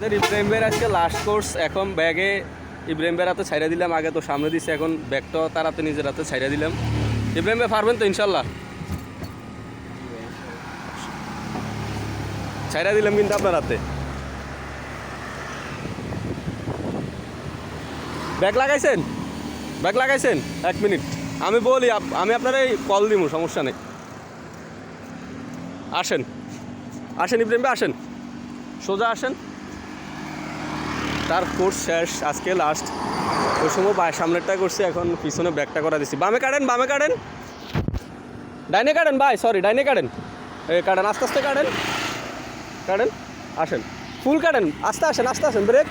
আমাদের ইব্রাহিম ভাইয়ের আজকে লাস্ট কোর্স। এখন ব্যাগে ইব্রাহিম ভাইয়ের হাতে ছাইড়া দিলাম, আগে তো সামনে দিচ্ছে, এখন ব্যাগটাও তার হাতে নিজের হাতে ছাইড়া দিলাম। ইব্রাহিম ভাই পারবেন তো ইনশাল্লাহ? ছাইড়া দিলাম কিন্তু আপনার হাতে। ব্যাগ লাগাইছেন? ব্যাগ লাগাইছেন? 1 মিনিট আমি বলি, আমি আপনার কল দিব, সমস্যা নেই। আসেন আসেন ইব্রাহিম ভাই, আসেন, সোজা আসেন। তার কোর্স শেষ, আজকে লাস্ট। ওই সময় সামনেরটা করছি, এখন পিছনে ব্যাগটা করা দিচ্ছি। বামে কাটেন, বামে কাটেন, ডাইনে কাটেন ভাই, সরি ডাইনে কাটেন, কাটেন আস্তে আস্তে কাটেন, কাটেন, আসেন, ফুল কাটেন, আস্তে আসেন, আস্তে আসেন, ব্রেক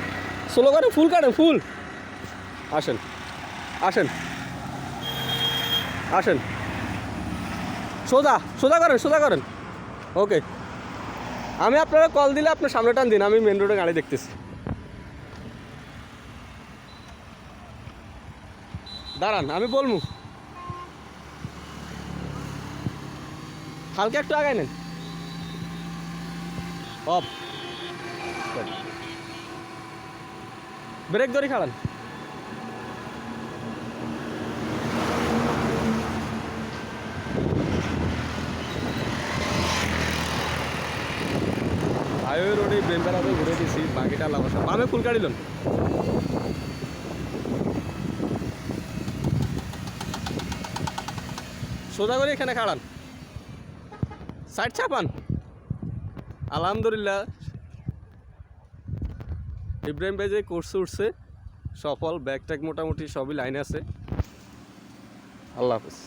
স্লো করেন, ফুল কাটেন, ফুল। আসেন আসেন আসেন, সোজা সোজা করেন, সোজা করেন। ওকে, আমি আপনারা কল দিলে আপনার সামনে টান দিন, আমি মেন রোডে গাড়ি দেখতেছি। দাঁড়ান, আমি বলবো, হালকা একটু আগায় নেন, অফ, ব্রেক ধরে খাড়ান। হাইওয়ে রোডে বেম্বেরাতে ঘুরে দিছি, বাকিটা লাগাসা বামে ফুল কাটিলেন। সোজা করে এখানে খাড়ান, সাইড চাপান। আলহামদুলিল্লাহ, ইব্রাহিম ভাই যে কোর্সে উঠছে সফল, ব্যাগ ট্যাগ মোটামুটি সবই লাইনে আছে। আল্লাহ হাফিজ।